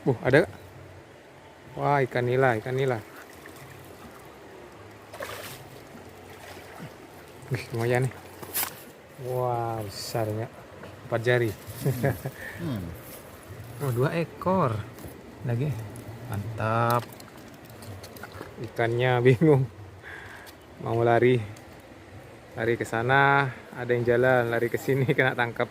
Ada. Wah, ikan nila, ikan nila. Wih, lumayan nih. Wah, besarnya. 4 jari. Oh, 2 ekor. Lagi. Mantap. Ikannya bingung. Mau lari. Lari ke sana, ada yang jalan, lari ke sini kena tangkap.